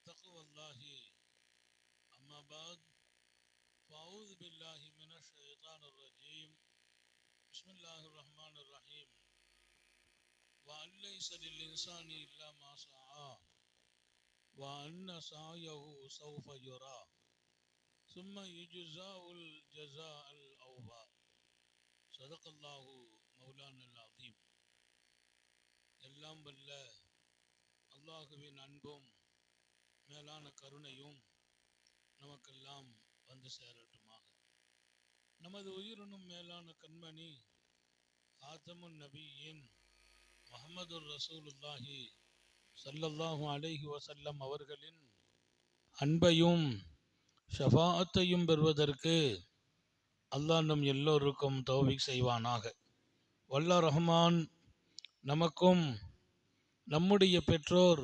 تقوى الله. أما بعد فأعوذ بالله من الشيطان الرجيم. بسم الله الرحمن الرحيم. وأن ليس للإنسان إلا ما سعى وأن سعيه سوف يرى ثم يجزاه الجزاء الأوفى. صدق الله مولانا العظيم. எல்லாம் வல்ல அல்லாஹுவின் அன்பும் மேலான கருணையும் நமக்கெல்லாம் வந்து சேரட்டுமாக. நமது உயிரினும் மேலான கண்மணி ஆதமுன் நபியின் முஹம்மது ரசூலுல்லாஹி ஸல்லல்லாஹு அலைஹி வஸல்லம் அவர்களின் அன்பையும் ஷஃபாஅத்தையும் பெறுவதற்கு அல்லாஹ் நம் எல்லோருக்கும் தௌஃபீக் செய்வானாக. வல்ல ரஹ்மான் நமக்கும் நம்முடைய பெற்றோர்,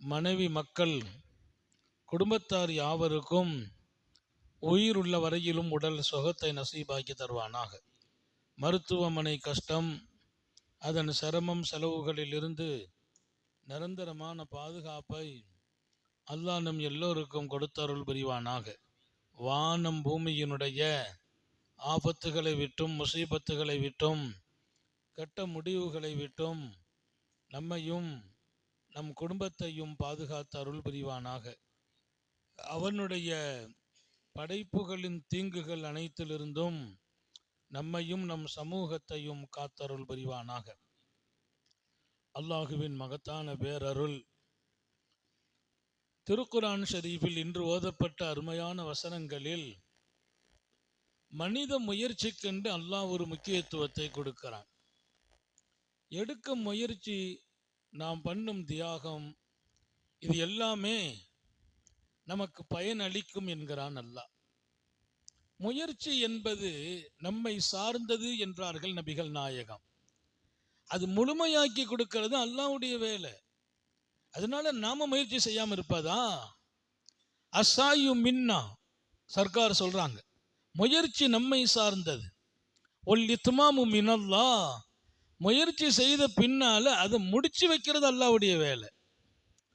மனைவி, மக்கள், குடும்பத்தார் யாவருக்கும் உயிருள்ள வரையிலும் உடல் சுகத்தை நசீபாக்கி தருவானாக. மருத்துவமனை கஷ்டம், அதன் சிரமம், செலவுகளிலிருந்து நிரந்தரமான பாதுகாப்பை அல்லாஹ் நம் எல்லோருக்கும் கொடுத்தருள் புரிவானாக. வானம் பூமியினுடைய ஆபத்துகளை விட்டும், முசீபத்துகளை விட்டும், கெட்ட முடிவுகளை விட்டும் நம்மையும் நம் குடும்பத்தையும் பாதுகாத்து அருள் புரிவானாக. அவனுடைய படைப்புகளின் தீங்குகள் அனைத்திலிருந்தும் நம்மையும் நம் சமூகத்தையும் காத்தருள் புரிவானாக. அல்லாஹுவின் மகத்தான பேரருள் திருக்குர்ஆன் ஷரீஃபில் இன்று ஓதப்பட்ட அருமையான வசனங்களில் மனித முயற்சிக்கென்று அல்லாஹ் ஒரு முக்கியத்துவத்தை கொடுக்கிறான். எடுக்கும் முயற்சி, நாம் பண்ணும் தியாகம், இது எல்லாமே நமக்கு பயனளிக்கும் என்கிறான் அல்லாஹ். முயற்சி என்பது நம்மை சார்ந்தது என்றார்கள் நபிகள் நாயகம். அது முழுமையாக்கி கொடுக்கிறது அல்லாஹ்வுடைய வேலை. அதனால நாம முயற்சி செய்யாம இருப்பதா? அசாயு மின்னா சர்க்கார் சொல்றாங்க, முயற்சி நம்மை சார்ந்தது. ஒல் இத்மாமு மினல்லாஹ், முயற்சி செய்த பின்னால அதை முடிச்சு வைக்கிறது அல்லாஹ்வுடைய வேலை.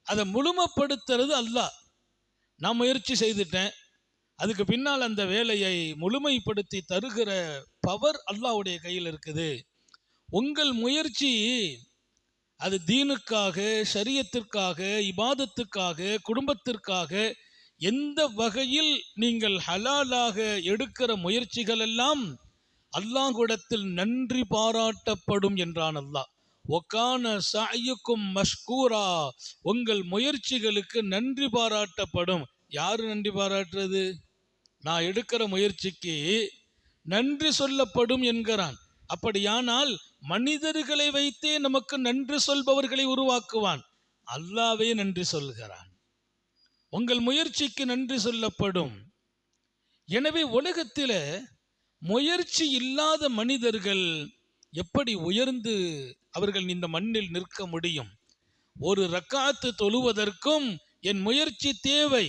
அதை முழுமைப்படுத்துறது அல்லாஹ். நான் முயற்சி செய்துட்டேன், அதுக்கு பின்னால் அந்த வேலையை முழுமைப்படுத்தி தருகிற பவர் அல்லாஹ்வுடைய கையில் இருக்குது. உங்கள் முயற்சி அது தீனுக்காக, ஷரியத்திற்காக, இபாதத்துக்காக, குடும்பத்திற்காக, எந்த வகையில் நீங்கள் ஹலாலாக எடுக்கிற முயற்சிகள் எல்லாம் அல்லாஹ்விடத்தில் நன்றி பாராட்டப்படும் என்றான் அல்லாஹ். ஒகான சஅயுக்கும் மஷ்கூரா, உங்கள் முயற்சிகளுக்கு நன்றி பாராட்டப்படும். யாரு நன்றி பாராட்டுறது? நான் எடுக்கிற முயற்சிக்கு நன்றி சொல்லப்படும் என்கிறான். அப்படியானால் மனிதர்களை வைத்தே நமக்கு நன்றி சொல்பவர்களை உருவாக்குவான். அல்லாஹ்வே நன்றி சொல்கிறான், உங்கள் முயற்சிக்கு நன்றி சொல்லப்படும். எனவே உலகத்தில் முயற்சி இல்லாத மனிதர்கள் எப்படி உயர்ந்து அவர்கள் இந்த மண்ணில் நிற்க முடியும்? ஒரு ரக்காத்து தொழுவதற்கும் என் முயற்சி தேவை.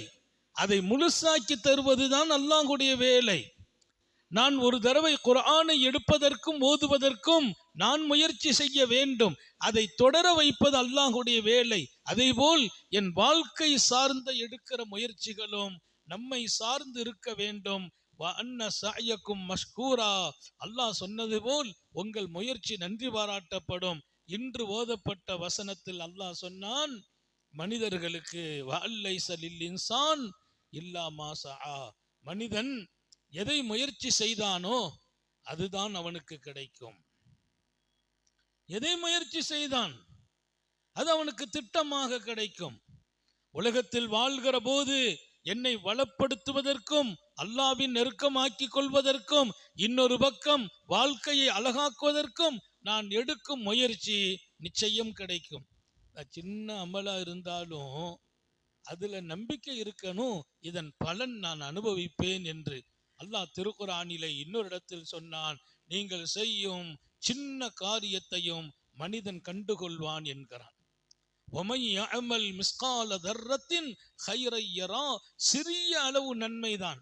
அதை முழுசாக்கி தருவதுதான் அல்லாஹ்வுடைய வேலை. நான் ஒரு தடவை குர்ஆனை எடுப்பதற்கும் ஓதுவதற்கும் நான் முயற்சி செய்ய வேண்டும். அதை தொடர வைப்பது அல்லாஹ்வுடைய வேலை. அதேபோல் என் வாழ்க்கை சார்ந்த எடுக்கிற முயற்சிகளும் நம்மை சார்ந்து இருக்க வேண்டும். வஅன்ன சஅயக்கும் மஷ்கூரா, அல்லாஹ் சொன்னது போல் உங்கள் முயற்சி நன்றி பாராட்டப்படும். இன்று ஓதப்பட்ட வசனத்தில் அல்லாஹ் சொன்னான், மனிதர்களுக்கு வஅல்லைஸ லில் இன்சான் இல்லா மா சஆ, மனிதன் எதை முயற்சி செய்தானோ அதுதான் அவனுக்கு கிடைக்கும். எதை முயற்சி செய்தான் அது அவனுக்கு திட்டமாக கிடைக்கும். உலகத்தில் வாழ்கிற போது என்னை வளப்படுத்துவதற்கும் அல்லாஹ்வின் நெருக்கமாக்கி கொள்வதற்கும், இன்னொரு பக்கம் வாழ்க்கையை அழகாக்குவதற்கும் நான் எடுக்கும் முயற்சி நிச்சயம் கிடைக்கும். சின்ன அமலா இருந்தாலும் அதுல நம்பிக்கை இருக்கணும், இதன் பலன் நான் அனுபவிப்பேன் என்று. அல்லாஹ் திருக்குர்ஆனிலே இன்னொரு இடத்தில் சொன்னான், நீங்கள் செய்யும் சின்ன காரியத்தையும் மனிதன் கண்டுகொள்வான் என்கிறான். ஒமை யஅமல் மிஸ்கால தர்ரத்தின் கைரை யரா, சிறிய அளவு நன்மைதான்,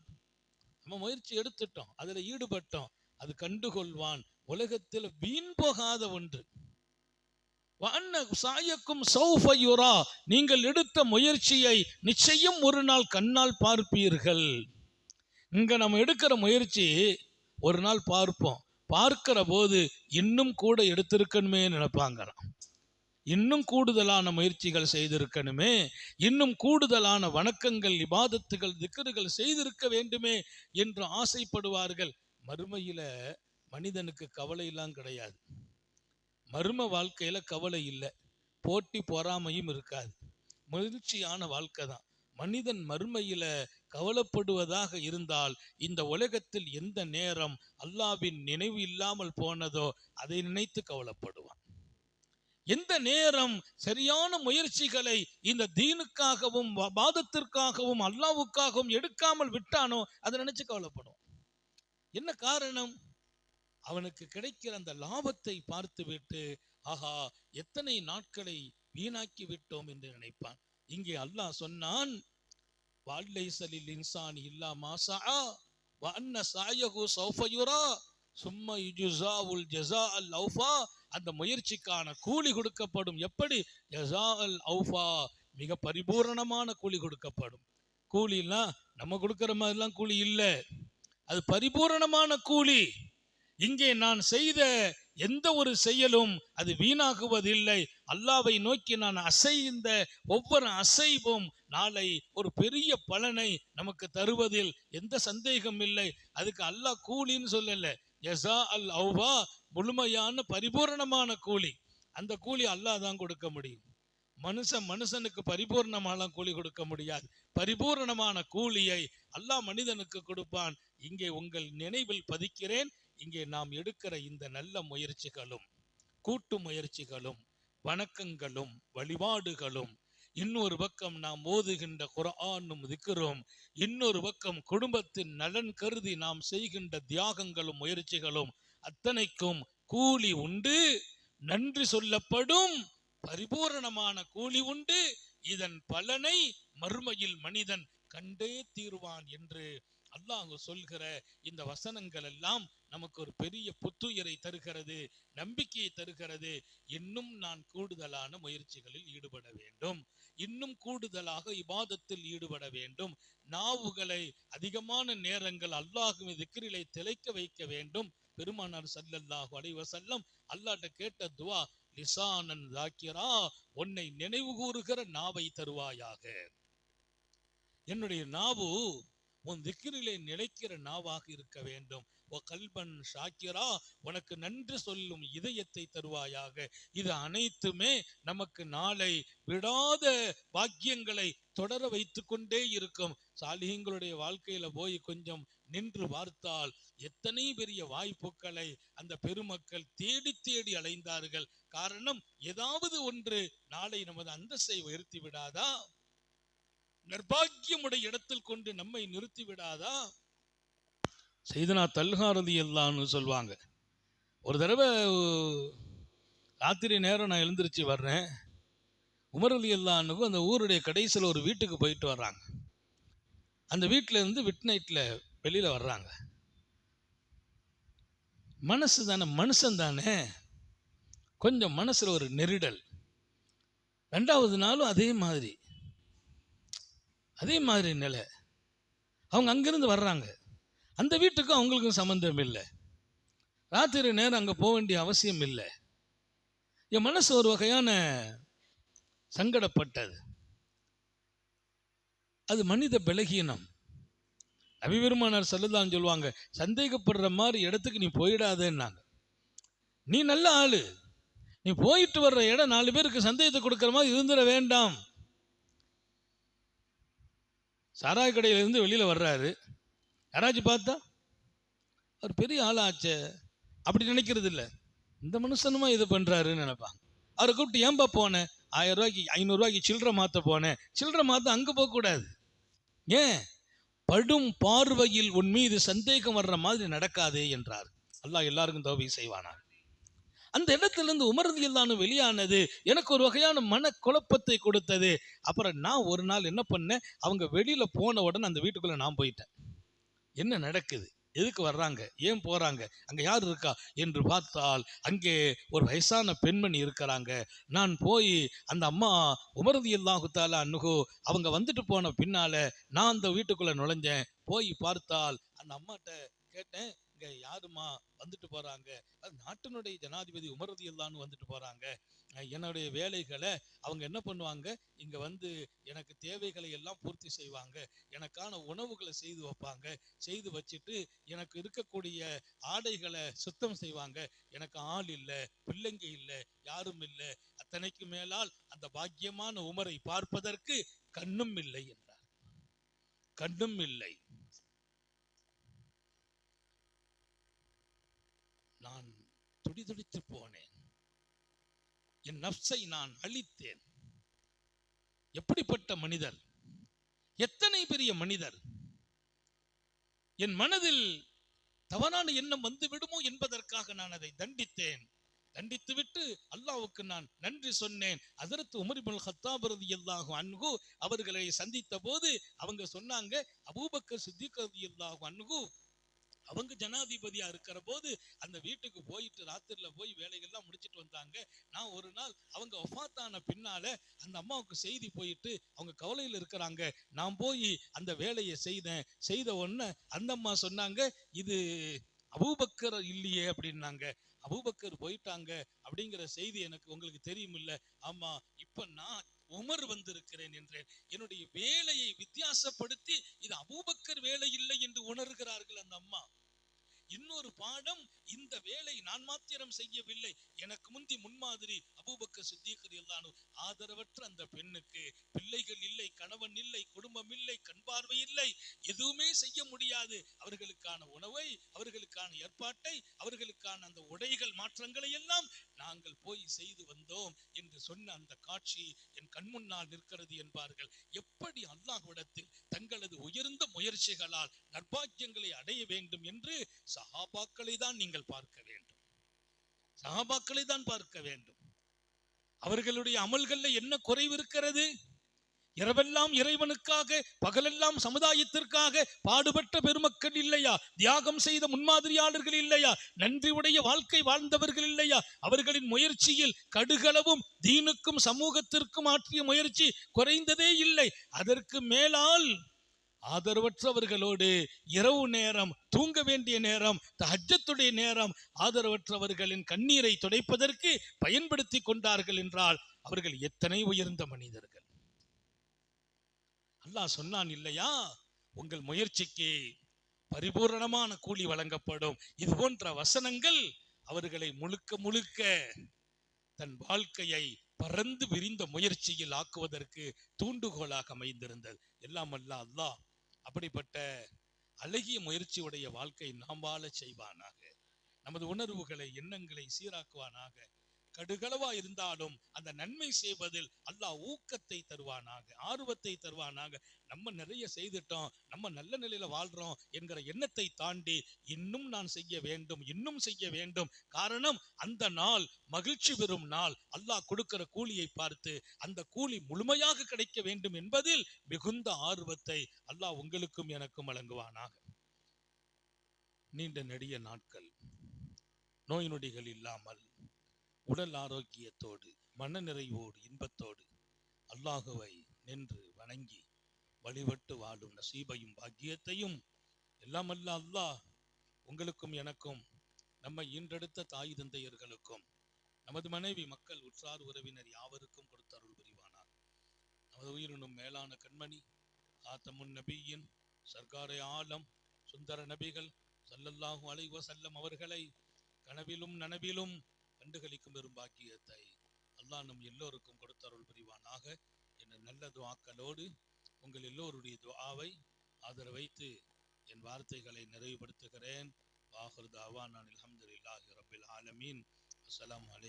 நம்ம முயற்சி எடுத்துட்டோம், அதுல ஈடுபட்டோம், அது கண்டுகொள்வான். உலகத்தில் வீண் போகாத ஒன்று. வஅன்ன சாயக்கும் சௌஃப யுரா, நீங்கள் எடுத்த முயற்சியை நிச்சயம் ஒரு நாள் கண்ணால் பார்ப்பீர்கள். இங்க நம்ம எடுக்கிற முயற்சி ஒரு நாள் பார்ப்போம். பார்க்கிற போது இன்னும் கூட எடுத்திருக்கணுமே நினைப்பாங்களாம். இன்னும் கூடுதலான முயற்சிகள் செய்திருக்கணுமே, இன்னும் கூடுதலான வணக்கங்கள், இபாதத்துகள், திக்ருகள் செய்திருக்க வேண்டுமே என்று ஆசைப்படுவார்கள். மறுமையில மனிதனுக்கு கவலை எல்லாம் கிடையாது. மர்ம வாழ்க்கையில கவலை இல்லை, போட்டி பொறாமையும் இருக்காது, மகிழ்ச்சியான வாழ்க்கை தான். மனிதன் மர்மையில கவலைப்படுவதாக இருந்தால் இந்த உலகத்தில் எந்த நேரம் அல்லாஹ்வின் நினைவு இல்லாமல் போனதோ அதை நினைத்து கவலைப்படுவான். எந்த நேரம் சரியான முயற்சிகளை இந்த தீனுக்காகவும் வாதத்திற்காகவும் அல்லாஹ்வுக்காகவும் எடுக்காமல் விட்டானோ அதை நினைச்சு கவலைப்படுவான். என்ன காரணம்? அவனுக்கு கிடைக்கிற அந்த லாபத்தை பார்த்து விட்டு ஆஹா எத்தனை நாட்களை வீணாக்கி விட்டோம் என்று நினைப்பான். இங்கே அல்லாஹ் சொன்னான், வலைஸலில் இன்சானி இல்லா மா ஸஆ வஅன்ன ஸஅயஹு ஸௌஃப யுரா சும்ம யுஜ்ஸாவுல் ஜஸாஅல் அவ்ஃபா. அந்த முயற்சிக்கான கூலி கொடுக்கப்படும். எப்படி? ஜஸாஅல் அவ்ஃபா, மிக பரிபூரணமான கூலி கொடுக்கப்படும். கூலினா நம்ம கொடுக்கிற மாதிரிலாம் கூலி இல்லை, அது பரிபூரணமான கூலி. இங்கே நான் செய்த எந்த ஒரு செயலும் அது வீணாகுவதில்லை. அல்லாஹ்வை நோக்கி நான் அசைந்த ஒவ்வொரு அசைவும் நாளை ஒரு பெரிய பலனை நமக்கு தருவதில் எந்த சந்தேகம் இல்லை. அதுக்கு அல்லாஹ் கூலின்னு சொல்லல, ஜஸா அல் அவ்வா, முழுமையான பரிபூரணமான கூலி. அந்த கூலி அல்லாஹ் தான் கொடுக்க முடியும். மனுஷனுக்கு பரிபூர்ணமான கூலி கொடுக்க முடியாது. பரிபூர்ணமான கூலியை அல்லாஹ் மனிதனுக்கு கொடுப்பான். இங்கே உங்கள் நினைவில் பதிக்கிறேன், இங்கே நாம் எடுக்கிற இந்த நல்ல முயற்சிகளும் கூட்டு முயற்சிகளும் வணக்கங்களும் வழிபாடுகளும், இன்னொரு பக்கம் நாம் ஓதுகின்ற குர்ஆனும் திக்ரும், இன்னொரு பக்கம் குடும்பத்தின் நலன் கருதி நாம் செய்கின்ற தியாகங்களும் முயற்சிகளும், அத்தனைக்கும் கூலி உண்டு, நன்றி சொல்லப்படும், பரிபூரணமான கூலி உண்டு. இதன் பலனை மறுமையில் மனிதன் கண்டே தீர்வான் என்று அல்லாஹ் சொல்கிற இந்த வசனங்கள் எல்லாம் நமக்கு ஒரு பெரிய புத்துயிரை தருகிறது, நம்பிக்கையை தருகிறது. இன்னும் நான் கூடுதலான முயற்சிகளில் ஈடுபட வேண்டும், இன்னும் கூடுதலாக இபாதத்தில் ஈடுபட வேண்டும், நாவுகளை அதிகமான நேரங்கள் அல்லாஹ்வின் திக்ரிலே திளைக்க வைக்க வேண்டும். பெருமானார் ஸல்லல்லாஹு அலைஹி வஸல்லம் அல்லாஹ்ட்ட கேட்ட துஆ, லிசானன் ஸாக்கிரா, உன்னை நினைவு கூறுகிற நாவை தருவாயாக. என்னுடைய நாவு உன் திக்ரிலே நிலைக்கிற நாவாக இருக்க வேண்டும். ஓ கல்பன் ஷாக்கிரா, உனக்கு நன்றி சொல்லும் இதயத்தை தருவாயாக. இது அனைத்துமே நமக்கு நாளை விடாத பாக்கியங்களை தொடர வைத்து கொண்டே இருக்கும். சாலிஹீங்களுடைய வாழ்க்கையில போய் கொஞ்சம் நின்று பார்த்தால் எத்தனை பெரிய வாய்ப்புகளை அந்த பெருமக்கள் தேடி தேடி அலைந்தார்கள். காரணம், ஏதாவது ஒன்று நாளை நமது அந்தஸ்தை உயர்த்தி விடாதா? நிர்பாக்கியமுடைய இடத்தில் கொண்டு நம்மை நிறுத்தி விடாதா? சையதுனா தல்ஹா ரலியல்லாஹு அன்ஹு சொல்வாங்க, ஒரு தடவை ராத்திரி நேரம் நான் எழுந்திருச்சு வர்றேன், உமர் ரலியல்லாஹு அன்ஹு அந்த ஊருடைய கடைசியில் ஒரு வீட்டுக்கு போயிட்டு வர்றாங்க. அந்த வீட்டில் இருந்து மிட் நைட்டில் வெளியில் வர்றாங்க. மனசு தானே, மனுஷன் தானே, கொஞ்சம் மனசில் ஒரு நெருடல். ரெண்டாவது நாளும் அதே மாதிரி நிலை. அவங்க அங்கிருந்து வர்றாங்க, அந்த வீட்டுக்கும் அவங்களுக்கும் சம்பந்தம் இல்லை, ராத்திரி நேரம் அங்கே போக வேண்டிய அவசியம் இல்லை. என் மனசு ஒரு வகையான சங்கடப்பட்டது. அது மனித பலகீனம். நபி பெருமானார் ஸல்லல்லாஹு சொல்லுவாங்க, சந்தேகப்படுற மாதிரி இடத்துக்கு நீ போயிடாதேன்னாங்க. நீ நல்ல ஆளு, நீ போயிட்டு வர்ற இடம் 4 பேருக்கு சந்தேகத்தை கொடுக்குற மாதிரி இருந்துட வேண்டாம். சாராய கடையிலிருந்து வெளியில் வர்றாரு, யாராச்சும் பார்த்தா அவர் பெரிய ஆளாச்சே அப்படி நினைக்கிறது இல்லை, இந்த மனுஷனுமா இது பண்ணுறாருன்னு நினைப்பாங்க. அவரை கூப்பிட்டு ஏன்பா போனேன், 1000 ரூபாய்க்கு 500 ரூபாய்க்கு சில்லறை மாற்ற போனேன், சில்லறை மாற்ற அங்கே போகக்கூடாது. ஏன்? படும் பார்வையில் உன் மீது சந்தேகம் வர்ற மாதிரி நடக்காதே என்றார். அல்லாஹ் எல்லாருக்கும் தௌபீக் செய்வானார். அந்த இடத்திலிருந்து உமர் ரலியல்லாஹு அன்ஹு வெளியானது எனக்கு ஒரு வகையான மன குழப்பத்தை கொடுத்தது. அப்புறம் நான் ஒரு நாள் என்ன பண்ணேன், அவங்க வெளியில போன உடனே அந்த வீட்டுக்குள்ள நான் போயிட்டேன். என்ன நடக்குது, எதுக்கு வர்றாங்க, ஏன் போறாங்க, அங்க யார் இருக்கா என்று பார்த்தால் அங்கே ஒரு வயசான பெண்மணி இருக்கிறாங்க. நான் போய் அந்த அம்மா உமர் ரலியல்லாஹு தஆலா அன்ஹு அவங்க வந்துட்டு போன பின்னால நான் அந்த வீட்டுக்குள்ள நுழைஞ்சேன். போய் பார்த்தால் அந்த அம்மாட்ட கேட்டேன், இங்க யாருமா வந்துட்டு போறாங்க? அது நாட்டினுடைய ஜனாதிபதி உமர் ரலியல்லாஹு அன்ஹு வந்துட்டு போறாங்க. என்னுடைய வேலைகளை அவங்க என்ன பண்ணுவாங்க, இங்க வந்து எனக்கு தேவைகளை எல்லாம் பூர்த்தி செய்வாங்க, எனக்கான உணவுகளை செய்து வைப்பாங்க, செய்து வச்சுட்டு எனக்கு இருக்கக்கூடிய ஆடைகளை சுத்தம் செய்வாங்க. எனக்கு ஆள் இல்லை, பிள்ளைங்க இல்லை, யாரும் இல்லை. அத்தனைக்கு மேலால் அந்த பாக்கியமான உமரை பார்ப்பதற்கு கண்ணும் இல்லை என்றார். கண்ணும் இல்லை. நான் துடிதுடித்து போனேன். என் நஃப்ஸை நான் அழித்தேன். எப்படிப்பட்ட மனிதர், எத்தனை பெரிய மனிதர்! என் மனதில் தவறான எண்ணம் வந்து விடுமோ என்பதற்காக நான் அதை தண்டித்தேன். தண்டித்து விட்டு அல்லாஹ்வுக்கு நான் நன்றி சொன்னேன். ஹஜ்ரத் உமர் இப்னுல் கத்தாப் ரலியல்லாஹு அன்ஹு அவர்களை சந்தித்த போது அவங்க சொன்னாங்க, அபூபக்கர் சித்திக் ரலியல்லாஹு அன்ஹு அவங்க ஜனாதிபதியா இருக்கிற போது அந்த வீட்டுக்கு போயிட்டு ராத்திரில போய் வேலைகள்லாம் முடிச்சிட்டு வந்தாங்க. நான் ஒரு நாள் அவங்க வஃபாத்தான பின்னால அந்த அம்மாவுக்கு செய்தி போயிட்டு அவங்க கவலையில் இருக்கிறாங்க. நான் போய் அந்த வேலையை செய்தேன். செய்த உடனே அந்த அம்மா சொன்னாங்க, இது அபூபக்கர் இல்லையே அப்படின்னாங்க. அபூபக்கர் போயிட்டாங்க அப்படிங்கிற செய்தி எனக்கு உங்களுக்கு தெரியும் இல்ல? ஆமா, இப்ப நான் உமர் வந்திருக்கிறேன் என்றேன். என்னுடைய வேலையை வித்தியாசப்படுத்தி இது அபூபக்கர் வேலை இல்லை என்று உணர்கிறார்கள் அந்த அம்மா. இன்னொரு பாடம், இந்த வேலை நான் மாத்திரம் செய்யவில்லை, எனக்கு முந்தி முன்மாதிரி அபூபக்கர் சித்திக் ரலியல்லாஹு அன்ஹு. ஆதரவற்ற அந்த பெண்ணுக்கு பிள்ளைகள் இல்லை, கணவன் இல்லை, குடும்பம் இல்லை, கண் பார்வை இல்லை, எதுவுமே செய்ய முடியாது. அவர்களுக்கான உணவை, அவர்களுக்கான ஏற்பாட்டை, அவர்களுக்கான அந்த உடைகள் மாற்றங்களை எல்லாம் நாங்கள் போய் செய்து வந்தோம் என்று சொன்ன அந்த காட்சி என் கண்முன்னால் நிற்கிறது என்பார்கள். எப்படி அல்லாஹ்விடத்தில் தங்களது உயர்ந்த முயற்சிகளால் நற்பாக்கியங்களை அடைய வேண்டும் என்று சஹாபாக்களை தான் நீங்கள் பார்க்க வேண்டும். சஹாபாக்களை தான் பார்க்க வேண்டும். அவர்களுடைய அமல்கள்ல என்ன குறைவு இருக்கிறது? இரவெல்லாம் இறைவனுக்காக, பகலெல்லாம் சமுதாயத்திற்காக பாடுபட்ட பெருமக்கள் இல்லையா? தியாகம் செய்த முன்மாதிரியாளர்கள் இல்லையா? நன்றி உடைய வாழ்க்கை வாழ்ந்தவர்கள் இல்லையா? அவர்களின் முயற்சியில் கடுகளவும் தீனுக்கும் சமூகத்திற்கும் ஆற்றிய முயற்சி குறைந்ததே இல்லை. அதற்கு மேலால் ஆதரவற்றவர்களோடு இரவு நேரம், தூங்க வேண்டிய நேரம், தஹஜ்ஜத்துடைய நேரம் ஆதரவற்றவர்களின் கண்ணீரை துடைப்பதற்கு பயன்படுத்தி கொண்டார்கள் என்றால் அவர்கள் எத்தனை உயர்ந்த மனிதர்கள்! அல்லாஹ் சொன்னான் இல்லையா, உங்கள் முயற்சிக்கு பரிபூரணமான கூலி வழங்கப்படும். இது போன்ற வசனங்கள் அவர்களை முழுக்க முழுக்க தன் வாழ்க்கையை பறந்து விரிந்த முயற்சியில் ஆக்குவதற்கு தூண்டுகோலாக அமைந்திருந்தது. எல்லாம் அல்ல அல்லாஹ் அப்படிப்பட்ட அழகிய முயற்சியுடைய வாழ்க்கை நாம் வாழ செய்வானாக. நமது உணர்வுகளை, எண்ணங்களை சீராக்குவானாக. கடுகளவா இருந்தாலும் அந்த நன்மை செய்வதில் அல்லாஹ் ஊக்கத்தை தருவானாக, ஆர்வத்தை தருவானாக. நம்ம நிறைய செய்துட்டோம், நம்ம நல்ல நிலையில வாழ்றோம் என்கிற எண்ணத்தை தாண்டி இன்னும் நான் செய்ய வேண்டும், இன்னும் செய்ய வேண்டும். காரணம், அந்த நாள் மகிழ்ச்சி பெறும் நாள். அல்லாஹ் கொடுக்கிற கூலியை பார்த்து அந்த கூலி முழுமையாக கிடைக்க வேண்டும் என்பதில் மிகுந்த ஆர்வத்தை அல்லாஹ் உங்களுக்கும் எனக்கும் வழங்குவானாக. நீண்ட நெடிய நாட்கள் நோய் நொடிகள் இல்லாமல் உடல் ஆரோக்கியத்தோடு, மன நிறைவோடு, இன்பத்தோடு அல்லாஹுவை நின்று வணங்கி வழிபட்டு வாழும் நசீபையும் பாக்கியத்தையும் எல்லாம் அல்ல அல்லாஹ் உங்களுக்கும் எனக்கும், நம்மை ஈன்றெடுத்த தாய் தந்தையர்களுக்கும், நமது மனைவி, மக்கள், உற்றார் உறவினர் யாவருக்கும் கொடுத்த அருள் புரிவானார். நமது உயிரினும் மேலான கண்மணி ஆத்தமுன் நபியின் சர்க்காரை ஆலம் சுந்தர நபிகள் ஸல்லல்லாஹு அலைஹி வஸல்லம் அவர்களை கனவிலும் நனவிலும் கண்டுகளிக்கும் பெரும் பாக்கியத்தை அல்லாஹ் நம் எல்லோருக்கும் கொடுத்தருள் புரிவானாக என்ற நல்ல துஆக்களோடு உங்கள் எல்லோருடைய துஆவை ஆதரவைத்து என் வார்த்தைகளை நிறைவுபடுத்துகிறேன். வாஹிர் தாவானா அல்ஹம்துலில்லாஹி ரப்பில் ஆலமீன். அஸ்ஸலாமு அலைக்கும்.